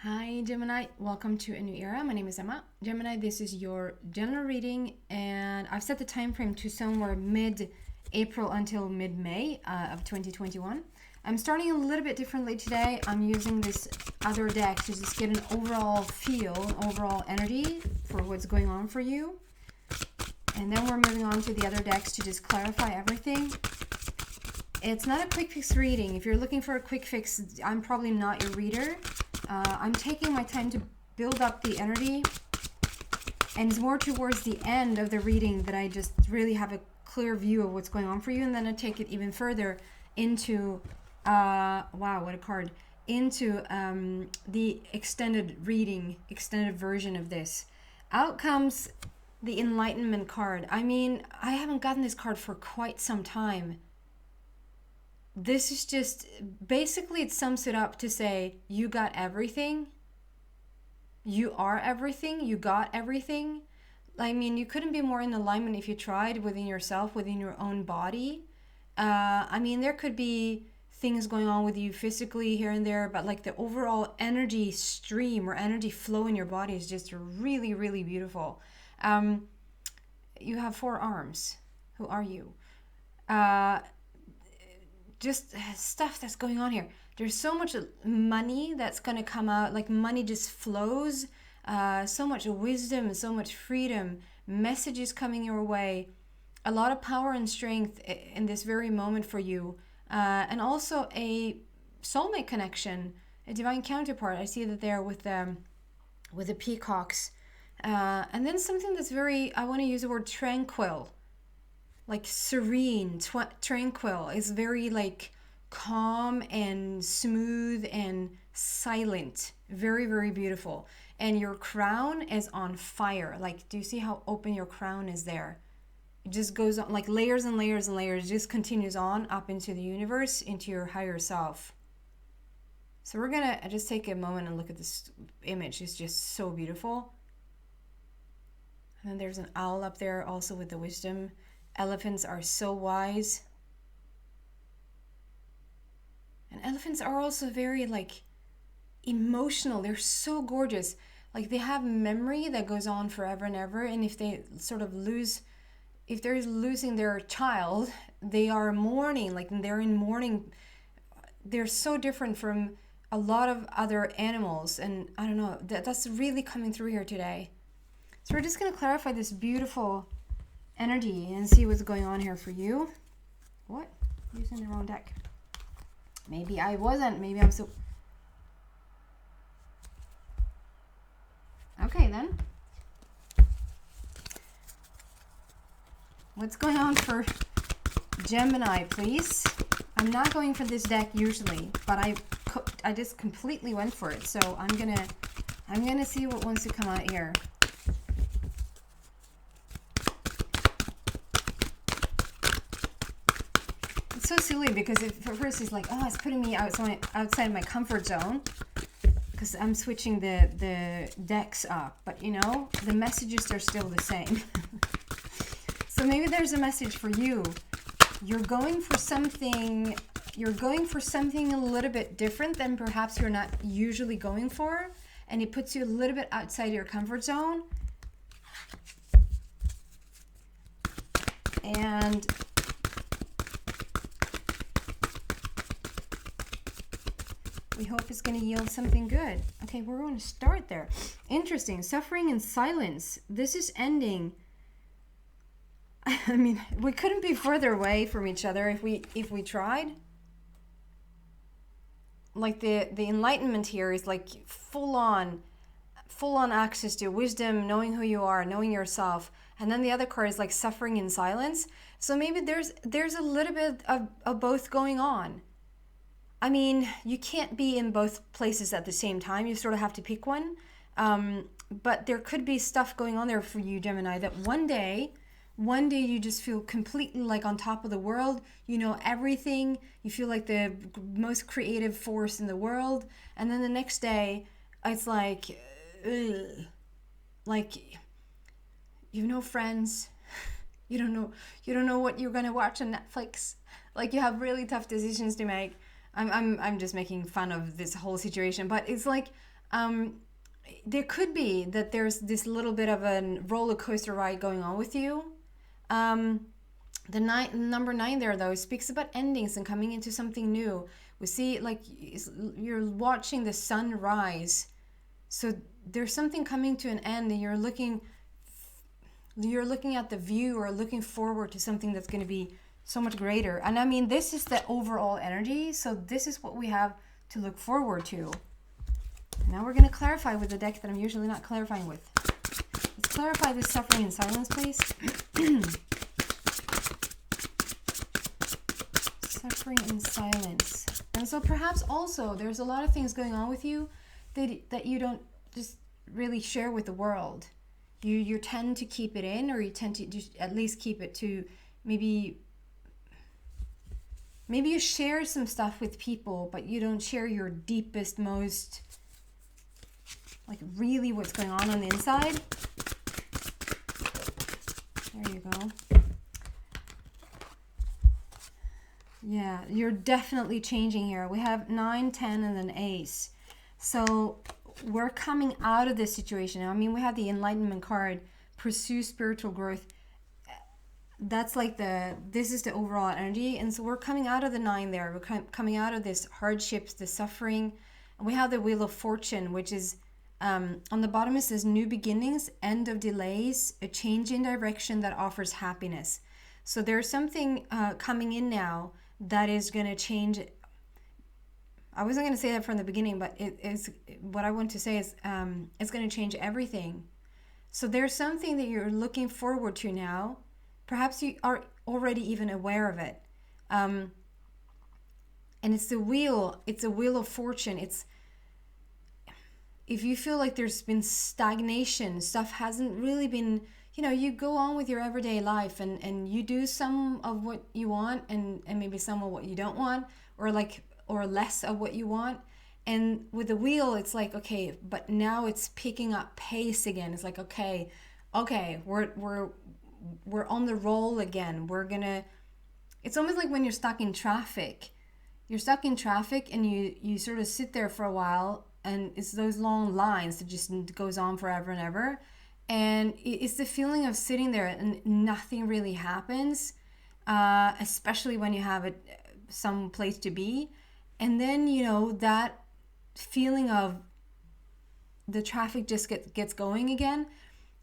Hi Gemini, welcome to a new era. My name is Emma. Gemini, this is your general reading, and I've set the time frame to somewhere mid-April until mid-May of 2021. I'm starting a little bit differently today. I'm using this other deck to just get an overall feel, overall energy for what's going on for you. And then we're moving on to the other decks to just clarify everything. It's not a quick fix reading. If you're looking for a quick fix, I'm probably not your reader. I'm taking my time to build up the energy, and it's more towards the end of the reading that I just really have a clear view of what's going on for you, and then I take it even further into, wow, what a card, into the extended reading, extended version of this. Out comes the Enlightenment card. I mean, I haven't gotten this card for quite some time. This is just, basically it sums it up to say, you got everything. You are everything. You got everything. I mean, you couldn't be more in alignment if you tried within yourself, within your own body. I mean, there could be things going on with you physically here and there, but like the overall energy stream or energy flow in your body is just really, really beautiful. You have 4 arms. Who are you? Just stuff that's going on here. There's so much money that's going to come out, like money just flows, so much wisdom, so much freedom, messages coming your way, a lot of power and strength in this very moment for you, and also a soulmate connection, a divine counterpart. I see that there with the peacocks, and then something that's very, I want to use the word tranquil. Like serene, tranquil. It's very like calm and smooth and silent. Very, very beautiful. And your crown is on fire. Like, do you see how open your crown is there? It just goes on like layers and layers and layers. It just continues on up into the universe, into your higher self. So we're gonna just take a moment and look at this image. It's just so beautiful. And then there's an owl up there also with the wisdom. Elephants are so wise. And elephants are also very like emotional. They're so gorgeous. Like they have memory that goes on forever and ever. And if they sort of if they're losing their child, they are mourning. Like they're in mourning. They're so different from a lot of other animals. And I don't know, that's really coming through here today. So we're just going to clarify this beautiful energy and see what's going on here for you. What? Using the wrong deck. Maybe I wasn't. Maybe I'm so... Okay, then. What's going on for Gemini, please? I'm not going for this deck usually, but I just completely went for it. So I'm gonna see what wants to come out here. So silly because for first it's like, oh, it's putting me outside my comfort zone because I'm switching the decks up, but you know the messages are still the same. So maybe there's a message for you. You're going for something a little bit different than perhaps you're not usually going for, and it puts you a little bit outside your comfort zone. And we hope it's going to yield something good. Okay, we're going to start there. Interesting. Suffering in silence. This is ending. I mean, we couldn't be further away from each other if we tried. Like the enlightenment here is like full on access to wisdom, knowing who you are, knowing yourself. And then the other card is like suffering in silence. So maybe there's a little bit of both going on. I mean, you can't be in both places at the same time. You sort of have to pick one. But there could be stuff going on there for you, Gemini, that one day you just feel completely like on top of the world. You know everything. You feel like the most creative force in the world. And then the next day, it's like, ugh. Like, you have no friends. You don't know what you're going to watch on Netflix. Like, you have really tough decisions to make. I'm just making fun of this whole situation, but it's like There could be that there's this little bit of a roller coaster ride going on with you. The number 9 there, though, speaks about endings and coming into something new. We see like you're watching the sun rise. So there's something coming to an end, and you're looking at the view, or looking forward to something that's going to be so much greater. And I mean, this is the overall energy. So this is what we have to look forward to. Now we're going to clarify with the deck that I'm usually not clarifying with. Let's clarify this suffering in silence, please. Suffering in silence. And so perhaps also there's a lot of things going on with you that you don't just really share with the world. You tend to keep it in, or you tend to just at least keep it to maybe you share some stuff with people, but you don't share your deepest, most, like, really what's going on the inside. There you go. Yeah, you're definitely changing here. We have 9, 10, and an ace. So we're coming out of this situation. I mean, we have the enlightenment card, pursue spiritual growth. That's like this is the overall energy. And so we're coming out of the 9 there. We're coming out of this hardships, the suffering. And we have the wheel of fortune, which is on the bottom it says new beginnings, end of delays, a change in direction that offers happiness. So there's something coming in now that is going to change. I wasn't going to say that from the beginning, but it is what I want to say is it's going to change everything. So there's something that you're looking forward to now. Perhaps you are already even aware of it. And it's a wheel of fortune. It's if you feel like there's been stagnation, stuff hasn't really been, you go on with your everyday life and you do some of what you want and maybe some of what you don't want, or less of what you want. And with the wheel, it's like, okay, but now it's picking up pace again. It's like, okay, we're on the roll again. It's almost like when you're stuck in traffic. You're stuck in traffic and you sort of sit there for a while, and it's those long lines that just goes on forever and ever. And it's the feeling of sitting there and nothing really happens, especially when you have some place to be. And then, that feeling of the traffic just gets going again.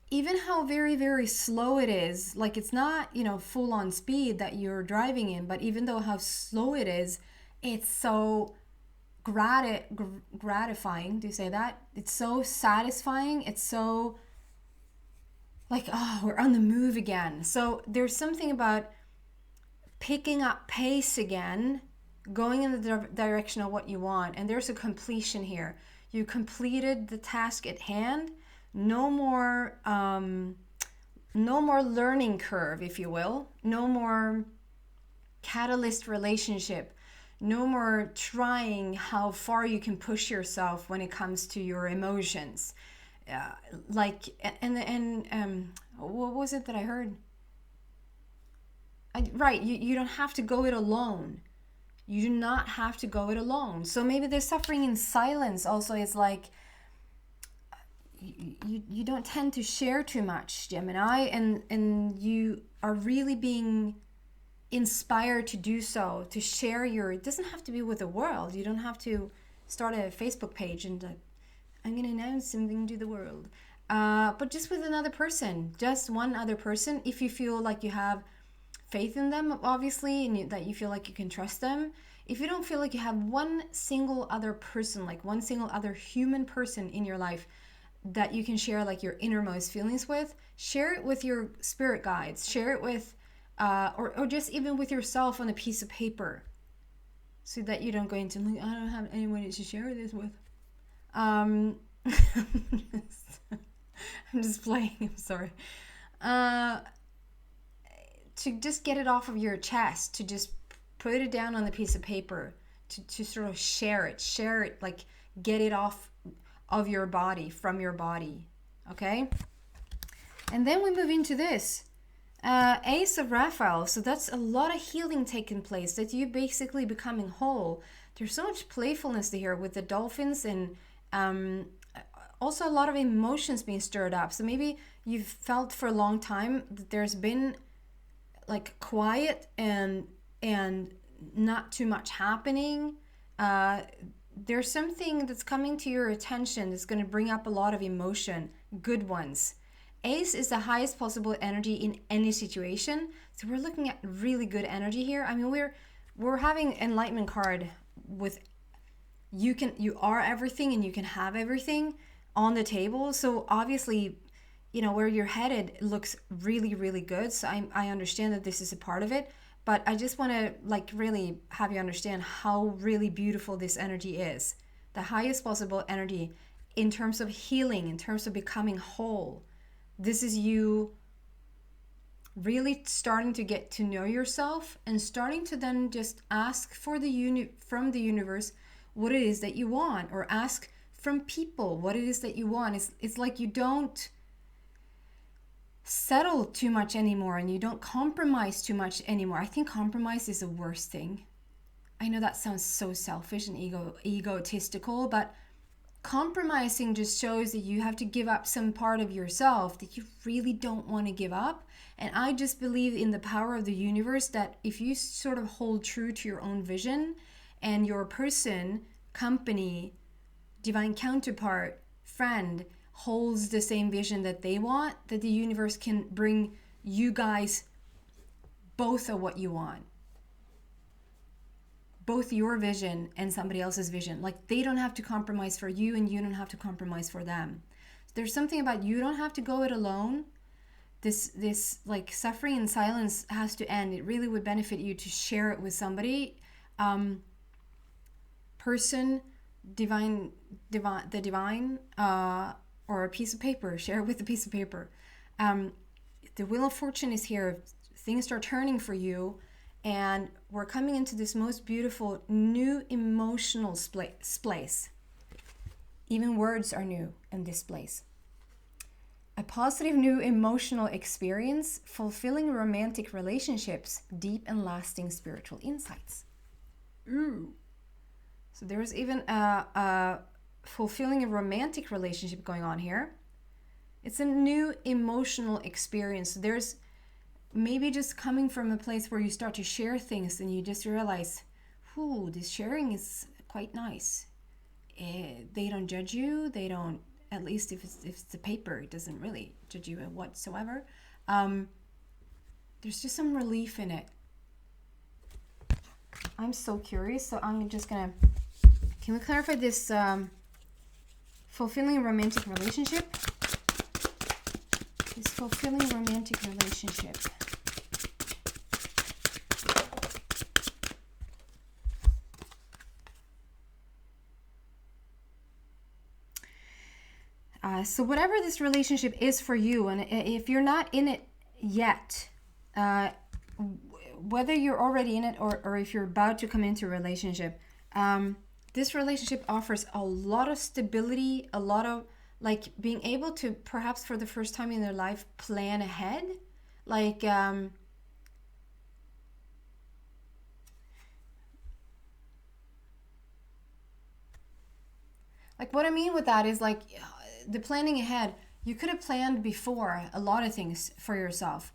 Even how very, very slow it is, like it's not, full on speed that you're driving in, but even though how slow it is, it's so gratifying. Do you say that? It's so satisfying. It's so like, oh, we're on the move again. So there's something about picking up pace again, going in the direction of what you want. And there's a completion here. You completed the task at hand. No more learning curve, if you will. No more catalyst relationship. No more trying how far you can push yourself when it comes to your emotions. What was it that I heard? Right, you don't have to go it alone. You do not have to go it alone. So maybe the suffering in silence also is like, you don't tend to share too much, Gemini, and you are really being inspired to do so, to share it doesn't have to be with the world. You don't have to start a Facebook page and I'm going to announce something to the world. But just with another person, just one other person, if you feel like you have faith in them, obviously, and that you feel like you can trust them. If you don't feel like you have one single other person, like one single other human person in your life that you can share like your innermost feelings with, share it with your spirit guides, share it with or just even with yourself on a piece of paper, so that you don't go into like, I don't have anyone to share this with. I'm just playing, I'm sorry. To just get it off of your chest, to just put it down on the piece of paper, to sort of share it, like get it off of your body, from your body, okay? And then we move into this. Ace of Raphael. So that's a lot of healing taking place, that you basically becoming whole. There's so much playfulness here with the dolphins and also a lot of emotions being stirred up. So maybe you've felt for a long time that there's been like quiet and not too much happening. There's something that's coming to your attention that's going to bring up a lot of emotion, good ones. Ace is the highest possible energy in any situation. So we're looking at really good energy here. I mean, we're having enlightenment card with you are everything and you can have everything on the table. So obviously, you know, where you're headed looks really, really good. So I understand that this is a part of it, but I just want to like really have you understand how really beautiful this energy is. The highest possible energy in terms of healing, in terms of becoming whole. This is you really starting to get to know yourself and starting to then just ask for from the universe what it is that you want, or ask from people what it is that you want. It's like you don't settle too much anymore and you don't compromise too much anymore. I think compromise is the worst thing. I know that sounds so selfish and egotistical, but compromising just shows that you have to give up some part of yourself that you really don't want to give up. And I just believe in the power of the universe that if you sort of hold true to your own vision and your person, company, divine counterpart, friend holds the same vision that they want, that the universe can bring you guys both of what you want. Both your vision and somebody else's vision. Like they don't have to compromise for you and you don't have to compromise for them. There's something about you don't have to go it alone. This like suffering in silence has to end. It really would benefit you to share it with somebody. Person, the divine, or a piece of paper. Share it with a piece of paper. The Wheel of Fortune is here. Things are turning for you. And we're coming into this most beautiful new emotional place. Even words are new in this place. A positive new emotional experience, fulfilling romantic relationships, deep and lasting spiritual insights. Ooh. So there's even a fulfilling a romantic relationship going on here. It's a new emotional experience. There's maybe just coming from a place where you start to share things and you just realize, ooh, this sharing is quite nice. They don't judge you. They don't, at least if it's the paper, it doesn't really judge you whatsoever. There's just some relief in it. I'm so curious, so I'm just gonna, can we clarify this fulfilling romantic relationship? This fulfilling romantic relationship. So whatever this relationship is for you, and if you're not in it yet, whether you're already in it or if you're about to come into a relationship, this relationship offers a lot of stability, a lot of like being able to perhaps for the first time in their life plan ahead. Like what I mean with that is like the planning ahead. You could have planned before a lot of things for yourself,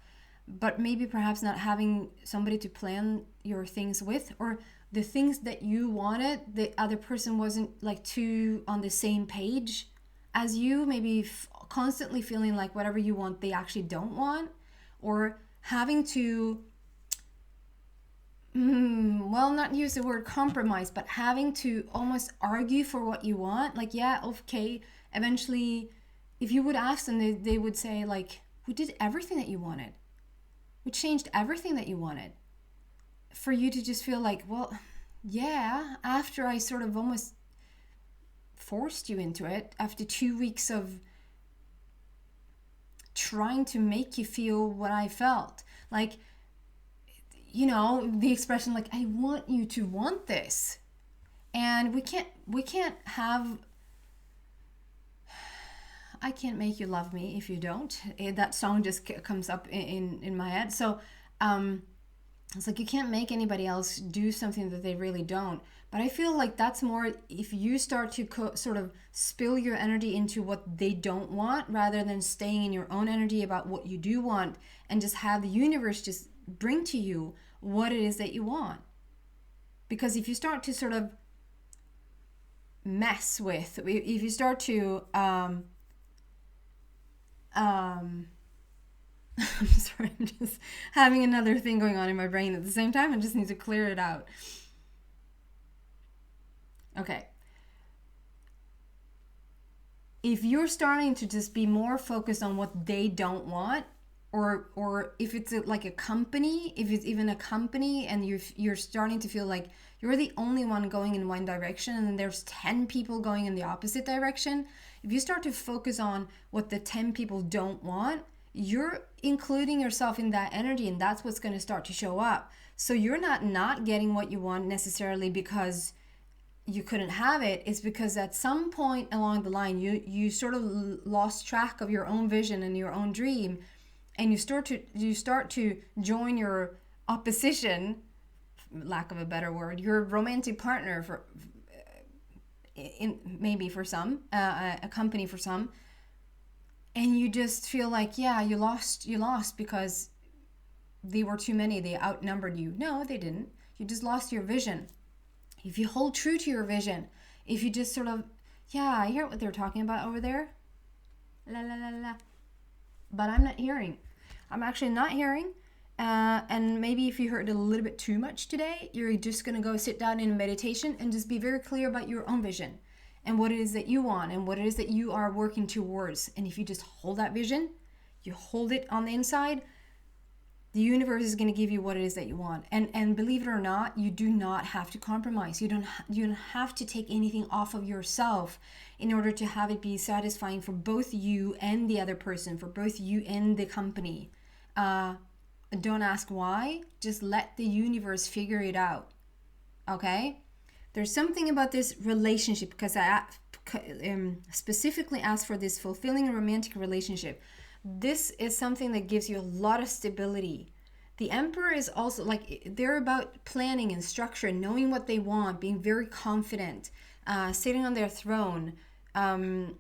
but maybe perhaps not having somebody to plan your things with, or the things that you wanted, the other person wasn't like too on the same page as you, maybe constantly feeling like whatever you want they actually don't want, or having to not use the word compromise, but having to almost argue for what you want. Like, yeah, okay, eventually if you would ask them, they would say like, we did everything that you wanted, we changed everything that you wanted, for you to just feel like, well, yeah, after I sort of almost forced you into it, after 2 weeks of trying to make you feel what I felt. Like, you know, the expression like, I want you to want this. And we can't have, I can't make you love me if you don't. That song just comes up in my head. So It's like you can't make anybody else do something that they really don't. But I feel like that's more if you start to sort of spill your energy into what they don't want rather than staying in your own energy about what you do want, and just have the universe just bring to you what it is that you want. Because if you start to sort of mess with, if you start to I'm sorry, I'm just having another thing going on in my brain at the same time. I just need to clear it out. Okay. If you're starting to just be more focused on what they don't want, or if it's like a company, if it's even a company, and you're starting to feel like you're the only one going in one direction and there's 10 people going in the opposite direction, if you start to focus on what the 10 people don't want, you're including yourself in that energy, and that's what's going to start to show up. So you're not getting what you want necessarily because you couldn't have it. It's because at some point along the line you sort of lost track of your own vision and your own dream, and you start to join your opposition, lack of a better word, your romantic partner, for maybe for some, a company for some. And you just feel like, yeah, you lost because they were too many, they outnumbered you. No, they didn't. You just lost your vision. If you hold true to your vision, if you just sort of, yeah, I hear what they're talking about over there. La la la la. But I'm not hearing. I'm actually not hearing. And maybe if you heard a little bit too much today, you're just going to go sit down in meditation and just be very clear about your own vision and what it is that you want and what it is that you are working towards. And if you just hold that vision, you hold it on the inside, the universe is going to give you what it is that you want. And believe it or not, you do not have to compromise. You don't have to take anything off of yourself in order to have it be satisfying for both you and the other person, for both you and the company. Don't ask why. Just let the universe figure it out. Okay? There's something about this relationship, because I specifically asked for this fulfilling romantic relationship. This is something that gives you a lot of stability. The Emperor is also like, they're about planning and structure and knowing what they want, being very confident, sitting on their throne. And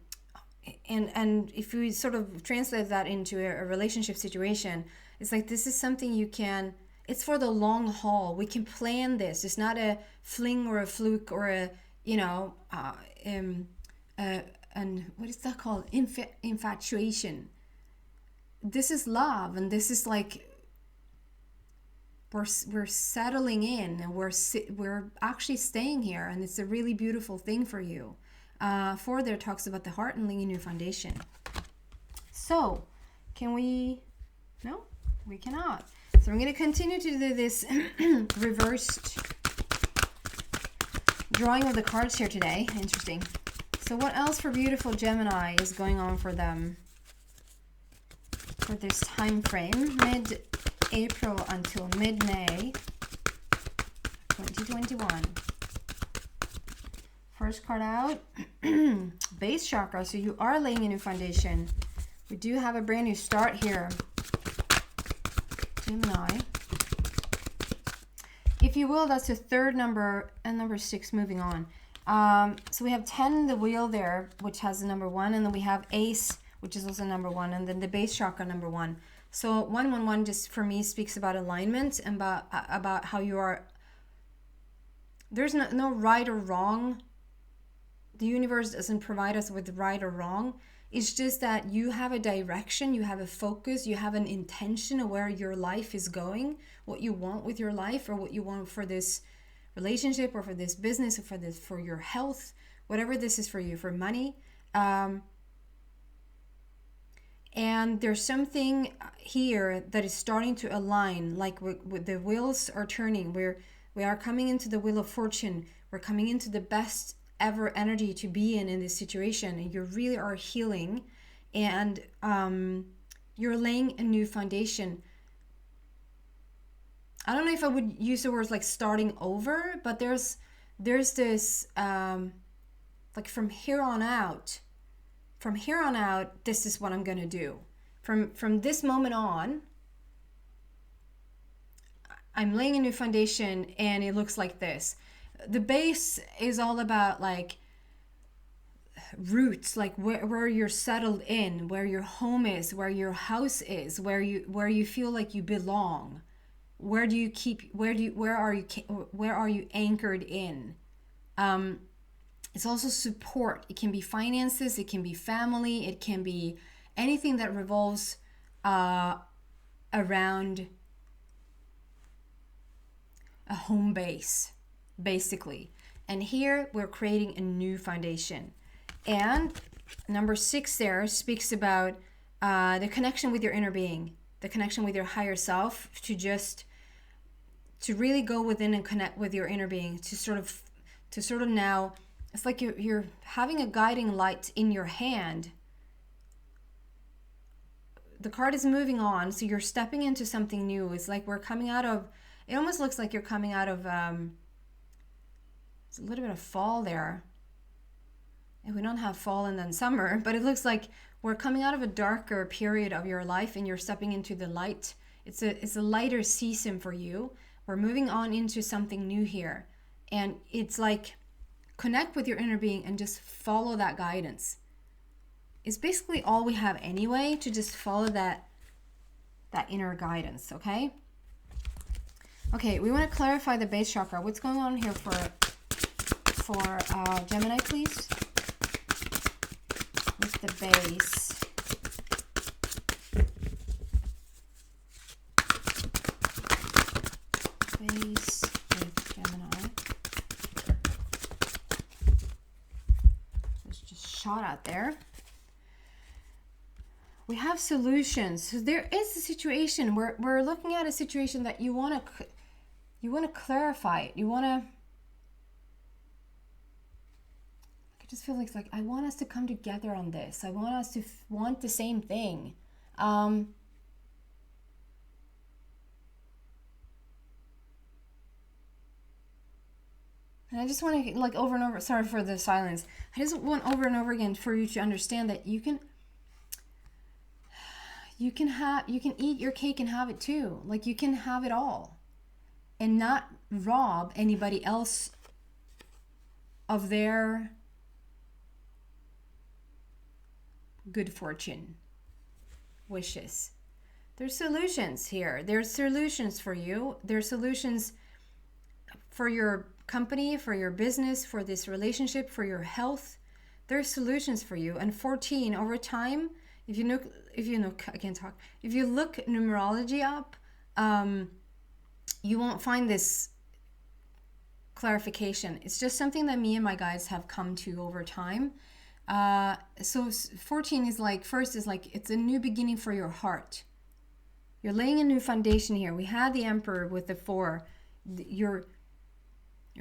if we sort of translate that into a relationship situation, it's like, this is something you can, it's for the long haul. We can plan this. It's not a fling or a fluke or a, and what is that called? Infatuation. This is love, and this is like, we're settling in, and we're actually staying here, and it's a really beautiful thing for you. 4 there talks about the heart and laying a new foundation. So, can we? No, we cannot. So I'm going to continue to do this reversed drawing of the cards here today. Interesting. So what else for beautiful Gemini is going on for them for this time frame, mid-April until mid-May 2021? First card out, base chakra. So you are laying a new foundation. We do have a brand new start here, Gemini. If you will, that's the third number, and number 6 moving on. So we have 10, the wheel there, which has the number 1, and then we have ace, which is also number 1, and then the base chakra number 1. So 111 just for me speaks about alignment and about how you are. There's no right or wrong. The universe doesn't provide us with right or wrong. It's just that you have a direction, you have a focus, you have an intention of where your life is going, what you want with your life, or what you want for this relationship, or for this business, or for your health, whatever this is for you, for money. And there's something here that is starting to align, like with the wheels are turning. We are coming into the wheel of fortune. We're coming into the best ever energy to be in this situation, and you really are healing, and you're laying a new foundation. I don't know if I would use the words like starting over, but there's this like from here on out, this is what I'm going to do. From this moment on, I'm laying a new foundation and it looks like this. The base is all about like roots, like where you're settled in, where your home is, where your house is, where you feel like you belong. Where are you anchored in? It's also support. It can be finances, it can be family, it can be anything that revolves around a home base, basically. And here we're creating a new foundation. And number 6 there speaks about the connection with your inner being, the connection with your higher self, to really go within and connect with your inner being, to sort of now, it's like you're having a guiding light in your hand. The card is moving on, so you're stepping into something new. It's like we're coming out of, it almost looks like you're coming out of, it's a little bit of fall there. And we don't have fall and then summer, but it looks like we're coming out of a darker period of your life and you're stepping into the light. It's a lighter season for you. We're moving on into something new here. And it's like, connect with your inner being and just follow that guidance. It's basically all we have anyway, to just follow that inner guidance, okay? Okay, we want to clarify the base chakra. What's going on here for Gemini, please? With the base. Base with Gemini. It's just shot out there. We have solutions. So there is a situation where we're looking at a situation that you want to clarify it. You want to, I just feel like I want us to come together on this. I want us to want the same thing. And I just want to, like, over and over, sorry for the silence. I just want over and over again for you to understand that you can eat your cake and have it too. Like, you can have it all and not rob anybody else of their good fortune wishes. There's solutions here. There's solutions for you. There's solutions for your company, for your business, for this relationship, for your health. There's solutions for you. And 14, over time, if you look numerology up, you won't find this clarification. It's just something that me and my guides have come to over time. So 14 is like, first is like, it's a new beginning for your heart. You're laying a new foundation here. We had the Emperor with the 4. You're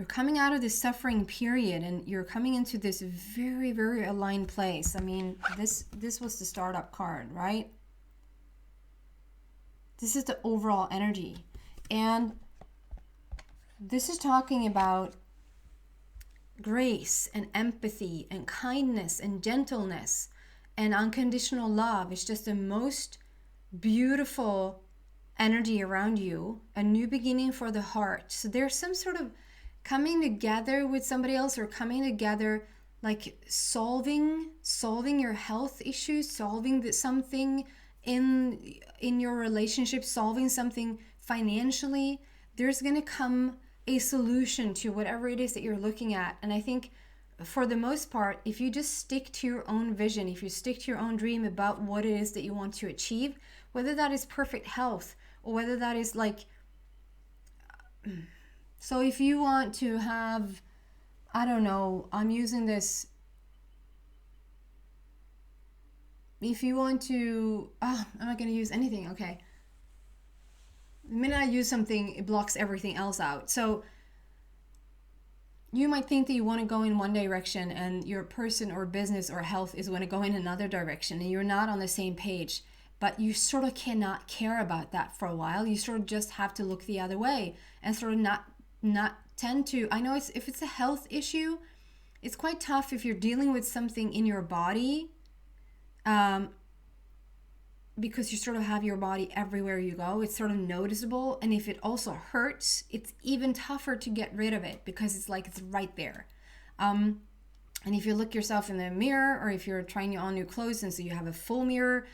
coming out of this suffering period and you're coming into this very, very aligned place. I mean, this was the startup card, right? This is the overall energy. And this is talking about grace and empathy and kindness and gentleness and unconditional love. It's just the most beautiful energy around you. A new beginning for the heart. So there's some sort of coming together with somebody else, or coming together, like solving your health issues, solving something in your relationship, solving something financially. There's going to come a solution to whatever it is that you're looking at. And I think for the most part, if you just stick to your own vision, if you stick to your own dream about what it is that you want to achieve, whether that is perfect health or whether that is like, so if you want to have, I don't know, I'm using this, if you want to, I'm not going to use anything, okay. The minute I use something, it blocks everything else out. So you might think that you want to go in one direction and your person or business or health is going to go in another direction and you're not on the same page. But you sort of cannot care about that for a while. You sort of just have to look the other way and sort of not tend to. I know if it's a health issue, it's quite tough if you're dealing with something in your body because you sort of have your body everywhere you go, it's sort of noticeable. And if it also hurts, it's even tougher to get rid of it because it's like it's right there. And if you look yourself in the mirror, or if you're trying on new clothes and so you have a full mirror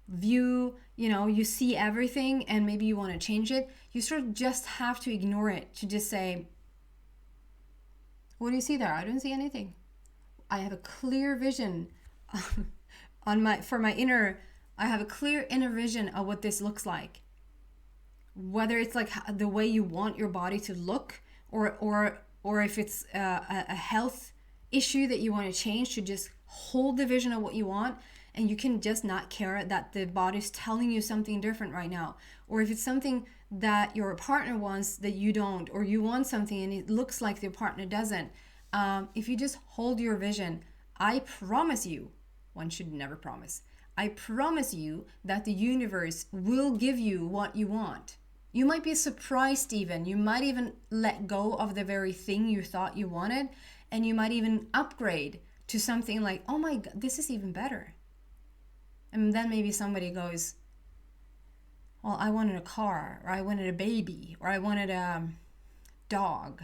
view, you know, you see everything and maybe you want to change it, you sort of just have to ignore it, to just say, what do you see there? I don't see anything. I have a clear vision for my inner, I have a clear inner vision of what this looks like. Whether it's like the way you want your body to look, or if it's a health issue that you want to change, to just hold the vision of what you want, and you can just not care that the body's telling you something different right now. Or if it's something that your partner wants that you don't, or you want something and it looks like your partner doesn't, if you just hold your vision, I promise you, one should never promise, I promise you that the universe will give you what you want. You might be surprised even. You might even let go of the very thing you thought you wanted, and you might even upgrade to something like, oh my God, this is even better. And then maybe somebody goes, well, I wanted a car, or I wanted a baby, or I wanted a dog.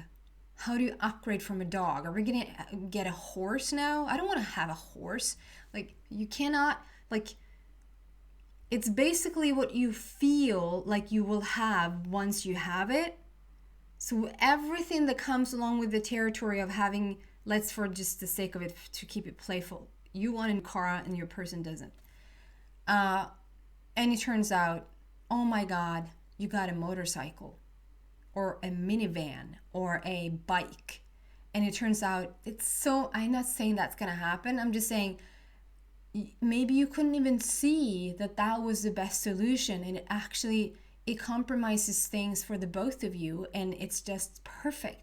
How do you upgrade from a dog? Are we going to get a horse now? I don't want to have a horse. Like, you cannot, like, it's basically what you feel like you will have once you have it. So everything that comes along with the territory of having, let's, for just the sake of it, to keep it playful, you want a car and your person doesn't. And it turns out, oh my God, you got a motorcycle or a minivan or a bike. And it turns out it's so, I'm not saying that's going to happen. I'm just saying maybe you couldn't even see that that was the best solution. And it compromises things for the both of you. And it's just perfect.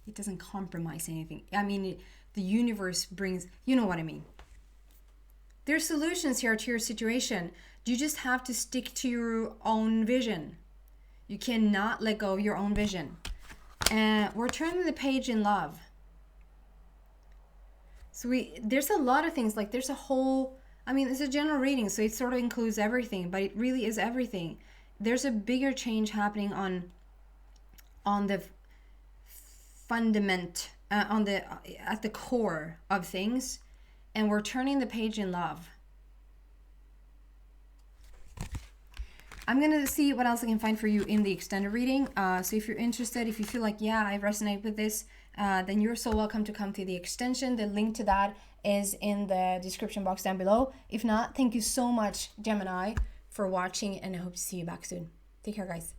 It doesn't compromise anything. I mean, the universe brings, you know what I mean. There's solutions here to your situation. You just have to stick to your own vision. You cannot let go of your own vision. And we're turning the page in love. So there's a lot of things, like there's a whole, I mean, it's a general reading, so it sort of includes everything, but it really is everything. There's a bigger change happening on the fundament, at the core of things, and we're turning the page in love. I'm going to see what else I can find for you in the extended reading. So if you're interested, if you feel like, yeah, I resonate with this, then you're so welcome to come to the extension. The link to that is in the description box down below. If not, thank you so much, Gemini, for watching, and I hope to see you back soon. Take care, guys.